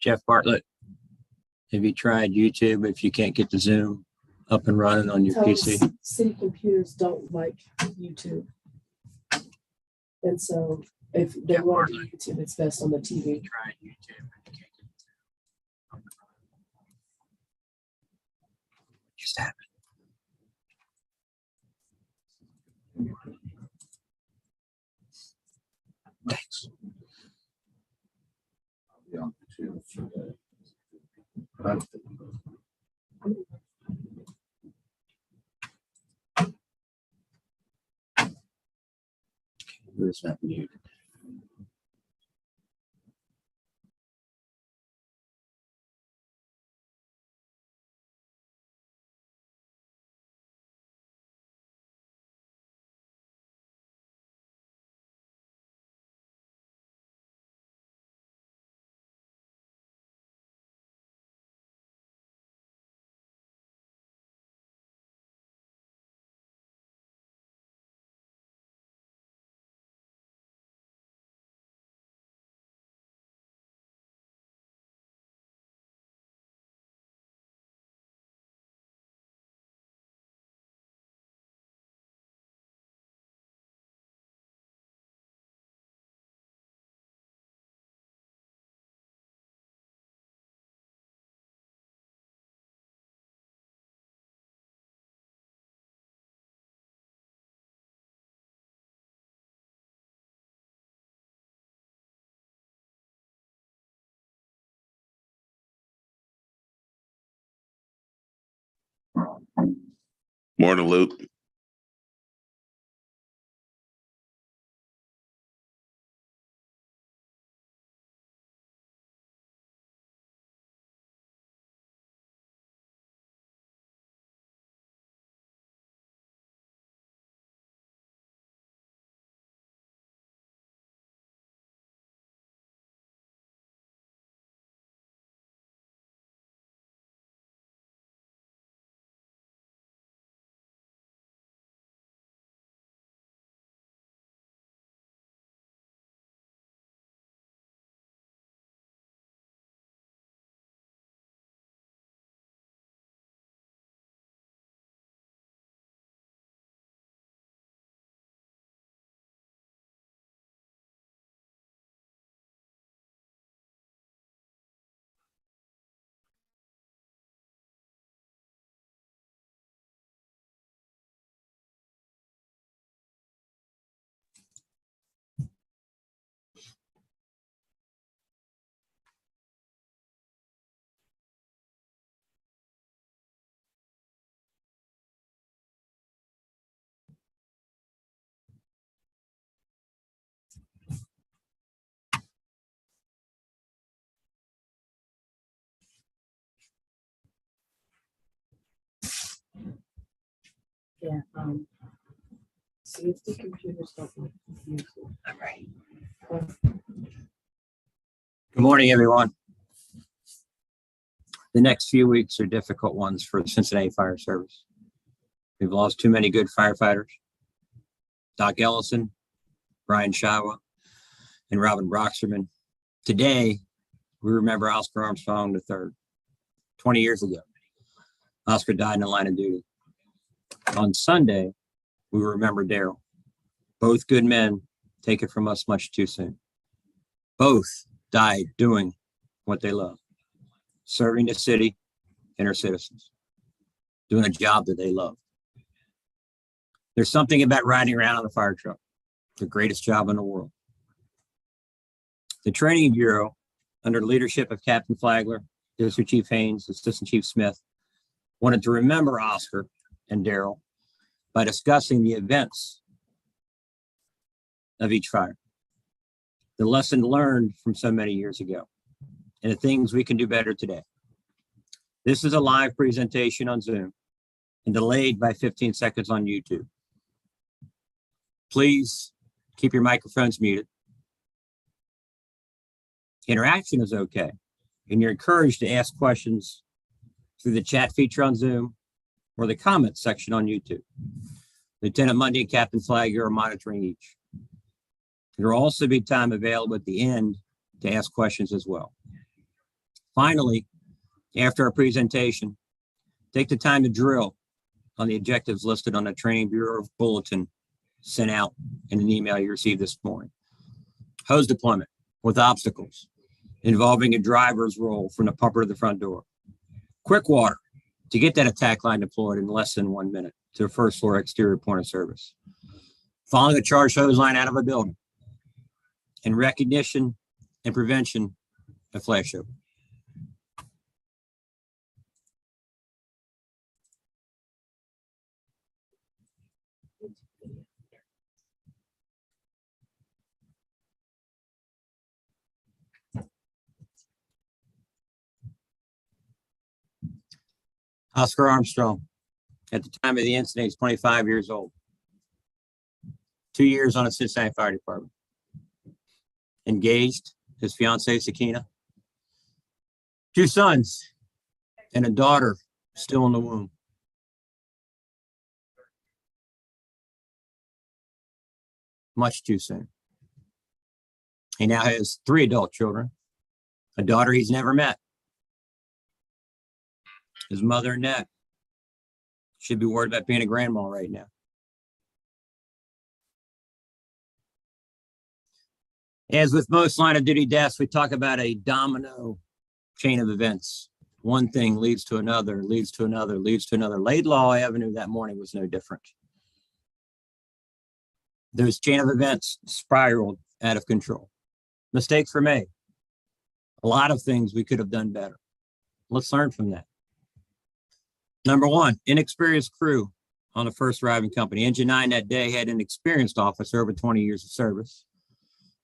Jeff Bartlett, have you tried YouTube if you can't get the Zoom up and running on your PC? City computers don't like YouTube. And so if they want YouTube, it's best on the TV. Try YouTube if you can't get the Zoom up and running. Just happened. Thanks. Who's not muted? Morning, Luke. Yeah. See if the computers don't like YouTube. All right. Good morning, everyone. The next few weeks are difficult ones for the Cincinnati Fire Service. We've lost too many good firefighters. Doc Ellison, Brian Shawa, and Robin Broxterman. Today, we remember Oscar Armstrong III. 20 years ago, Oscar died in the line of duty. On Sunday, we remember Daryl. Both good men taken from us much too soon. Both died doing what they love, serving the city and her citizens, doing a job that they love. There's something about riding around on a fire truck, the greatest job in the world. The Training Bureau, under the leadership of Captain Flagler, District Chief Haynes, Assistant Chief Smith, wanted to remember Oscar and Daryl by discussing the events of each fire, the lesson learned from so many years ago, and the things we can do better today. This is a live presentation on Zoom and delayed by 15 seconds on YouTube. Please keep your microphones muted. Interaction is okay, and you're encouraged to ask questions through the chat feature on Zoom or the comments section on YouTube. Lieutenant Mundy and Captain Flagler are monitoring each. There will also be time available at the end to ask questions as well. Finally, after our presentation, take the time to drill on the objectives listed on the Training Bureau bulletin sent out in an email you received this morning. Hose deployment with obstacles involving a driver's roll from the pumper to the front door. Quick water to get that attack line deployed in less than 1 minute to a first floor exterior point of service. Following a charged hose line out of a building. And recognition and prevention of flashover. Oscar Armstrong, at the time of the incident, he's 25 years old. 2 years on the Cincinnati Fire Department. Engaged, his fiancee Sakina. 2 sons and a daughter still in the womb. Much too soon. He now has 3 adult children, a daughter he's never met. His mother, Annette, should be worried about being a grandma right now. As with most line of duty deaths, we talk about a domino chain of events. One thing leads to another, leads to another, leads to another. Laidlaw Avenue that morning was no different. Those chain of events spiraled out of control. Mistakes were made. A lot of things we could have done better. Let's learn from that. Number 1, inexperienced crew on the first arriving company. Engine 9 that day had an experienced officer over 20 years of service,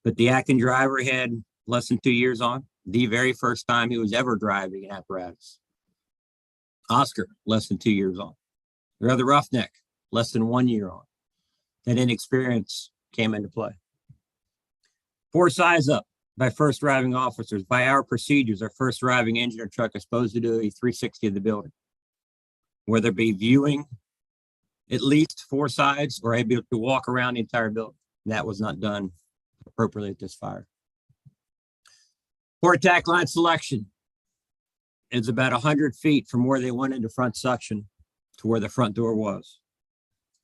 but the acting driver had less than 2 years on, the very first time he was ever driving an apparatus. Oscar, less than 2 years on. The other roughneck, less than 1 year on. That inexperience came into play. 4 size up by first arriving officers. By our procedures, our first arriving engine or truck is supposed to do a 360 of the building, whether it be viewing at least 4 sides or able to walk around the entire building. That was not done appropriately at this fire. Port attack line selection is about 100 feet from where they went into front suction to where the front door was.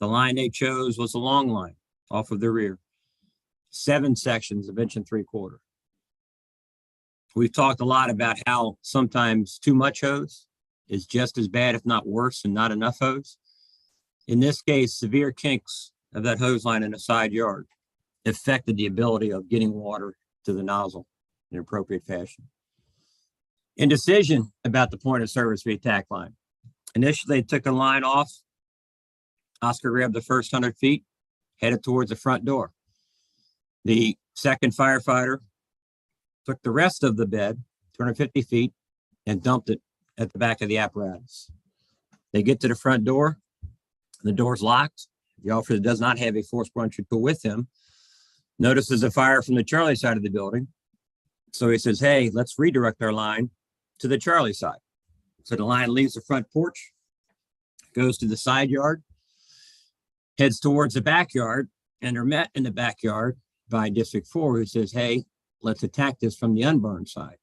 The line they chose was a long line off of the rear. 7 sections of 1 3/4. We've talked a lot about how sometimes too much hose is just as bad, if not worse, than not enough hose. In this case, severe kinks of that hose line in the side yard affected the ability of getting water to the nozzle in an appropriate fashion. Indecision about the point of service of the attack line. Initially, they took a line off. Oscar grabbed the first 100 feet, headed towards the front door. The second firefighter took the rest of the bed, 250 feet, and dumped it at the back of the apparatus. They get to the front door. The door's locked. The officer does not have a force entry tool with him. Notices a fire from the Charlie side of the building. So he says, hey, let's redirect our line to the Charlie side. So the line leaves the front porch, goes to the side yard, heads towards the backyard, and they're met in the backyard by District 4, who says, hey, let's attack this from the unburned side.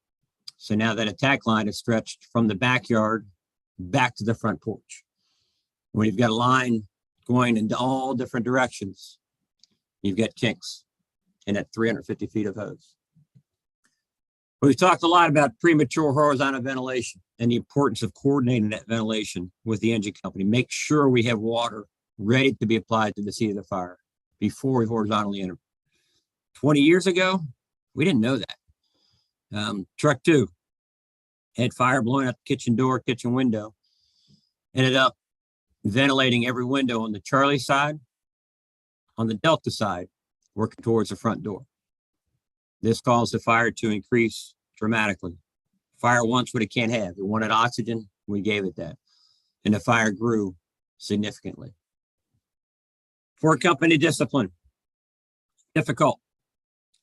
So now that attack line is stretched from the backyard back to the front porch. When you've got a line going in all different directions, you've got kinks in that 350 feet of hose. We've talked a lot about premature horizontal ventilation and the importance of coordinating that ventilation with the engine company. Make sure we have water ready to be applied to the seat of the fire before we horizontally enter. 20 years ago, we didn't know that. Truck 2 had fire blowing out the kitchen door, kitchen window, ended up ventilating every window on the Charlie side, on the Delta side, working towards the front door. This caused the fire to increase dramatically. Fire wants what it can't have. It wanted oxygen, we gave it that. And the fire grew significantly. For company discipline, difficult.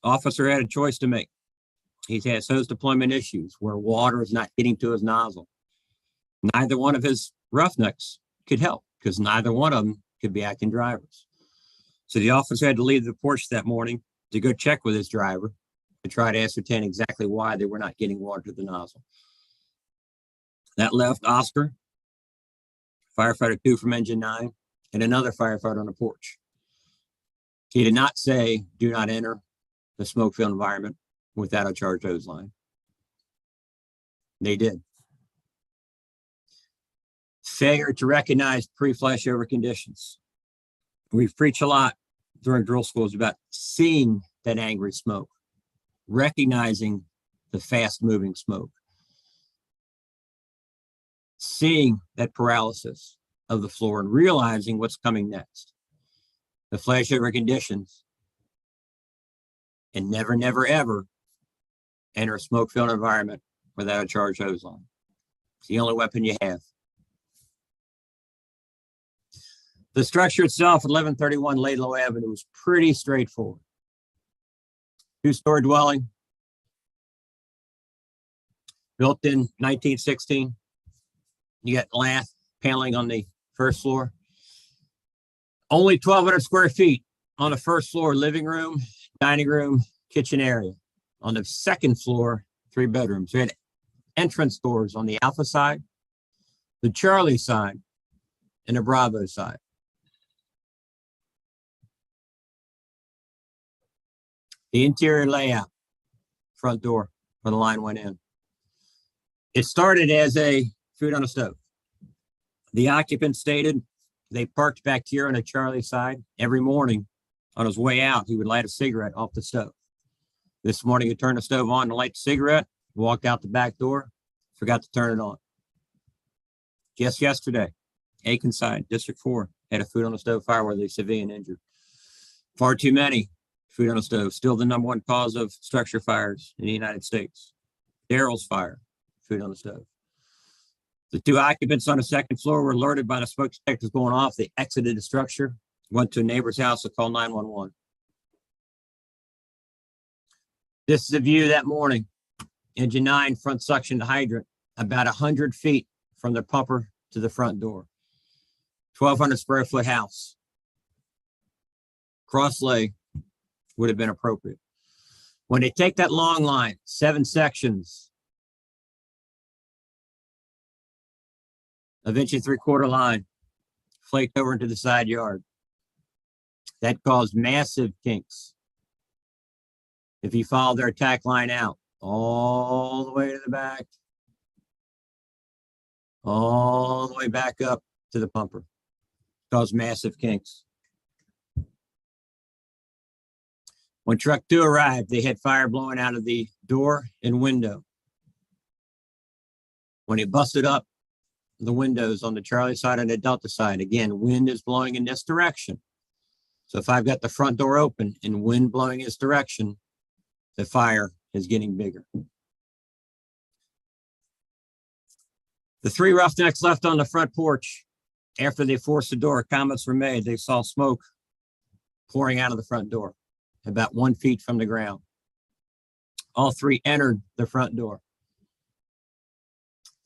Officer had a choice to make. He has hose deployment issues where water is not getting to his nozzle. Neither one of his roughnecks could help because neither one of them could be acting drivers. So the officer had to leave the porch that morning to go check with his driver to try to ascertain exactly why they were not getting water to the nozzle. That left Oscar, firefighter 2 from engine 9, and another firefighter on the porch. He did not say, do not enter the smoke-filled environment without a charged hose line. They did. Failure to recognize pre-flashover conditions. We've preached a lot during drill schools about seeing that angry smoke, recognizing the fast-moving smoke, seeing that paralysis of the floor and realizing what's coming next. The flashover conditions, and never, never, ever enter a smoke-filled environment without a charged hose line. It's the only weapon you have. The structure itself at 1131 Laidlaw Avenue was pretty straightforward. Two-story dwelling, built in 1916. You got lath paneling on the first floor. Only 1,200 square feet on the first floor, living room, dining room, kitchen area. On the second floor, 3 bedrooms. We had entrance doors on the Alpha side, the Charlie side, and the Bravo side. The interior layout, front door where the line went in. It started as a food on a stove. The occupant stated they parked back here on the Charlie side. Every morning on his way out, he would light a cigarette off the stove. This morning, he turned the stove on to light the cigarette, walked out the back door, forgot to turn it on. Just yesterday, Aiken side, District 4, had a food on the stove fire where the civilian injured. Far too many food on the stove, still the #1 cause of structure fires in the United States. Daryl's fire, food on the stove. The 2 occupants on the second floor were alerted by the smoke detectors going off. They exited the structure, went to a neighbor's house to call 911. This is a view that morning. Engine 9 front suction hydrant, about 100 feet from the pumper to the front door. 1,200 square foot house. Cross lay would have been appropriate. When they take that long line, 7 sections of 1.75-inch line, flaked over into the side yard. That caused massive kinks. If you follow their attack line out all the way to the back, all the way back up to the pumper, caused massive kinks. When truck 2 arrived, they had fire blowing out of the door and window. When he busted up the windows on the Charlie side and the Delta side, again, wind is blowing in this direction. So if I've got the front door open and wind blowing this direction, the fire is getting bigger. The 3 roughnecks left on the front porch. After they forced the door, comments were made. They saw smoke pouring out of the front door, about 1 feet from the ground. All 3 entered the front door.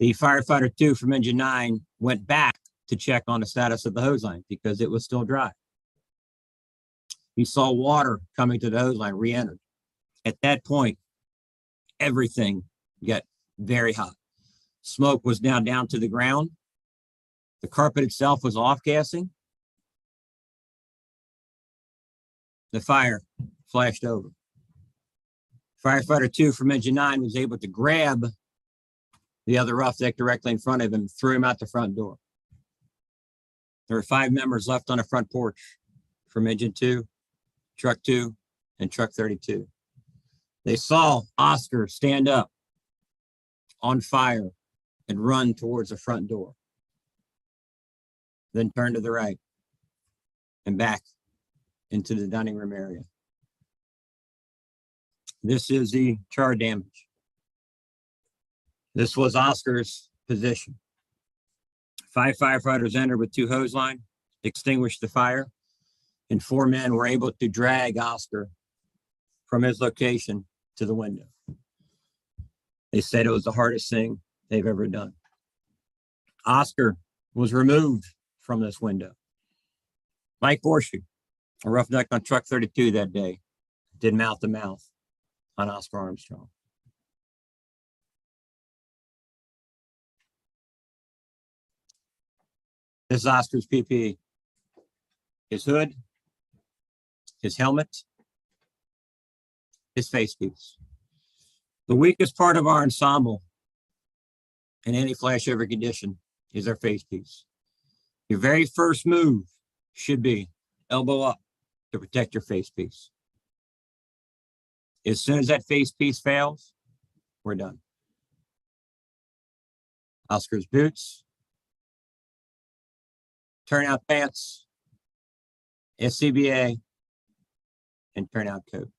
The firefighter 2 from engine 9 went back to check on the status of the hose line because it was still dry. He saw water coming to the hose line, re-entered. At that point, everything got very hot. Smoke was now down to the ground. The carpet itself was off-gassing. The fire flashed over. Firefighter 2 from engine 9 was able to grab the other roughneck directly in front of him, threw him out the front door. There were 5 members left on the front porch from engine 2, truck 2, and truck 32. They saw Oscar stand up on fire and run towards the front door, then turn to the right and back into the dining room area. This is the char damage. This was Oscar's position. 5 firefighters entered with 2 hose line, extinguished the fire, and 4 men were able to drag Oscar from his location to the window. They said it was the hardest thing they've ever done. Oscar was removed from this window. Mike Borsche, a roughneck on truck 32 that day, did mouth to mouth on Oscar Armstrong. This is Oscar's PPE. His hood, his helmet, his face piece. The weakest part of our ensemble in any flashover condition is our face piece. Your very first move should be elbow up to protect your face piece. As soon as that face piece fails, we're done. Oscar's boots, turnout pants, SCBA, and turnout coat.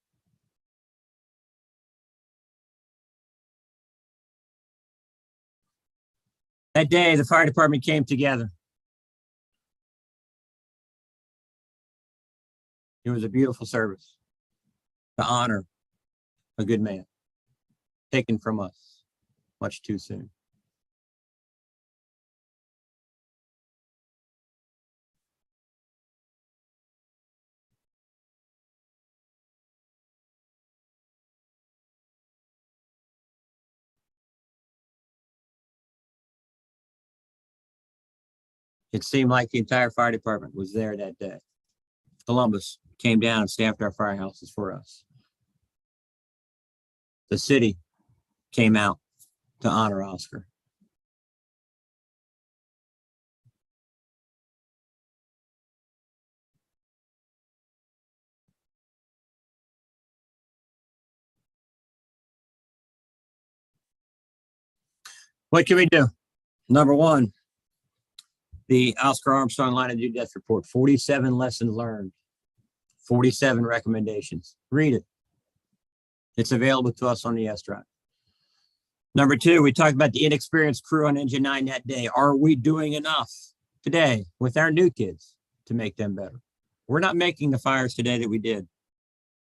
That day, the fire department came together. It was a beautiful service to honor a good man taken from us much too soon. It seemed like the entire fire department was there that day. Columbus came down and staffed our firehouses for us. The city came out to honor Oscar. What can we do? Number one, the Oscar Armstrong line of duty death report, 47 lessons learned, 47 recommendations. Read it. It's available to us on the S drive. Number two, we talked about the inexperienced crew on engine 9 that day. Are we doing enough today with our new kids to make them better? We're not making the fires today that we did.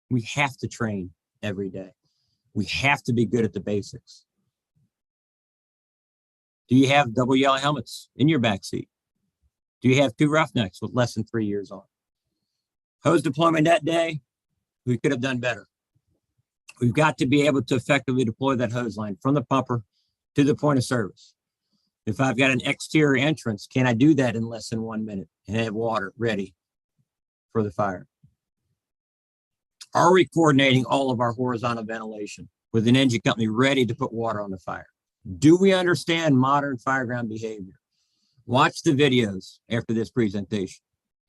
We have to train every day. We have to be good at the basics. Do you have double yellow helmets in your back seat? Do you have 2 roughnecks with less than 3 years on? Hose deployment that day, we could have done better. We've got to be able to effectively deploy that hose line from the pumper to the point of service. If I've got an exterior entrance, can I do that in less than 1 minute and have water ready for the fire? Are we coordinating all of our horizontal ventilation with an engine company ready to put water on the fire? Do we understand modern fireground behavior? Watch the videos after this presentation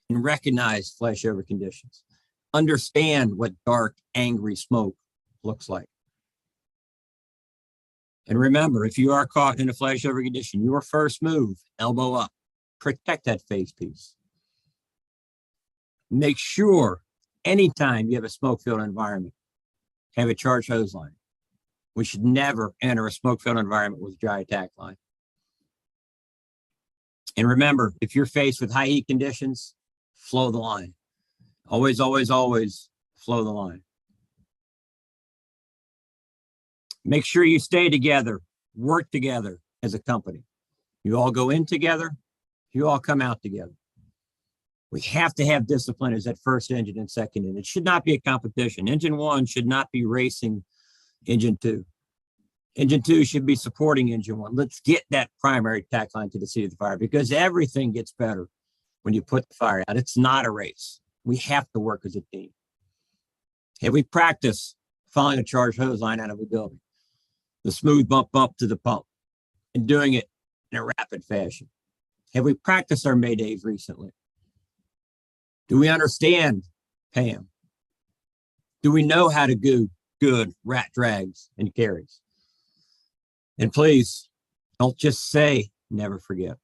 and recognize flashover conditions. Understand what dark, angry smoke looks like. And remember, if you are caught in a flashover condition, your first move, elbow up, protect that face piece. Make sure anytime you have a smoke-filled environment, have a charged hose line. We should never enter a smoke-filled environment with dry attack line. And remember, if you're faced with high heat conditions, flow the line. Always, always, always flow the line. Make sure you stay together, work together as a company. You all go in together, you all come out together. We have to have discipline as that first engine and second engine. It should not be a competition. Engine 1 should not be racing engine 2. Engine 2 should be supporting engine 1. Let's get that primary attack line to the seat of the fire, because everything gets better when you put the fire out. It's not a race. We have to work as a team. Have we practiced following a charged hose line out of a building, the smooth bump to the pump, and doing it in a rapid fashion? Have we practiced our maydays recently? Do we understand PAM? Do we know how to do good rat drags and carries? And please, don't just say never forget.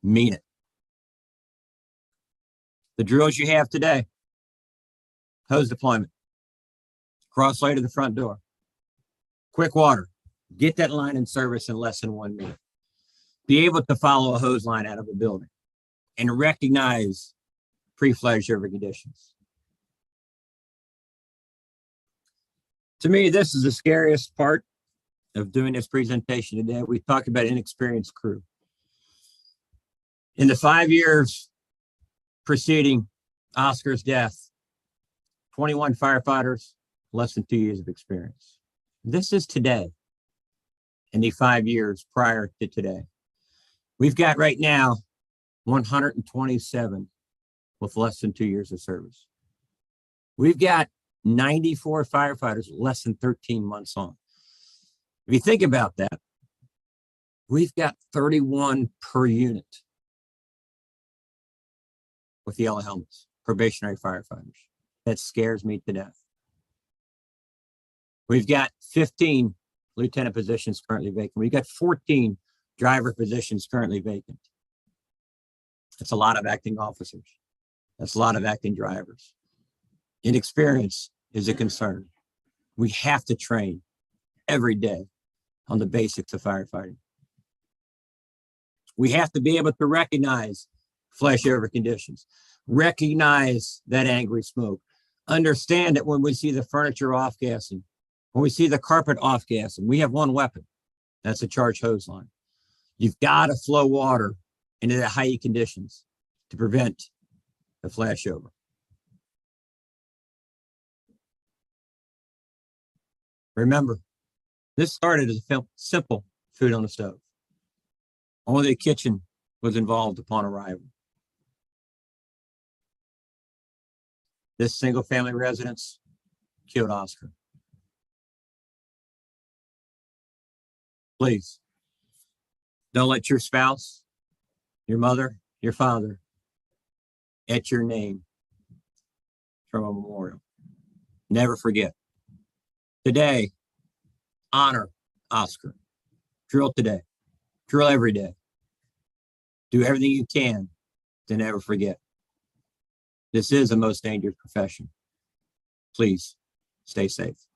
Mean it. The drills you have today: hose deployment, cross lay to the front door, quick water, get that line in service in less than 1 minute, be able to follow a hose line out of a building, and recognize pre-flashover conditions. To me, this is the scariest part of doing this presentation today. We talked about inexperienced crew. In the 5 years preceding Oscar's death, 21 firefighters, less than 2 years of experience. This is today, in the 5 years prior to today. We've got right now 127 with less than 2 years of service. We've got 94 firefighters less than 13 months on. If you think about that, we've got 31 per unit with yellow helmets, probationary firefighters. That scares me to death. We've got 15 lieutenant positions currently vacant. We've got 14 driver positions currently vacant. That's a lot of acting officers. That's a lot of acting drivers. Inexperience is a concern. We have to train every day on the basics of firefighting. We have to be able to recognize flashover conditions, recognize that angry smoke, understand that when we see the furniture off-gassing, when we see the carpet off-gassing, we have one weapon. That's a charged hose line. You've got to flow water into the high heat conditions to prevent the flashover. Remember, this started as a simple food on the stove. Only the kitchen was involved upon arrival. This single family residence killed Oscar. Please, don't let your spouse, your mother, your father etch your name from a memorial. Never forget. Today, honor Oscar. Drill today. Drill every day. Do everything you can to never forget. This is the most dangerous profession. Please stay safe.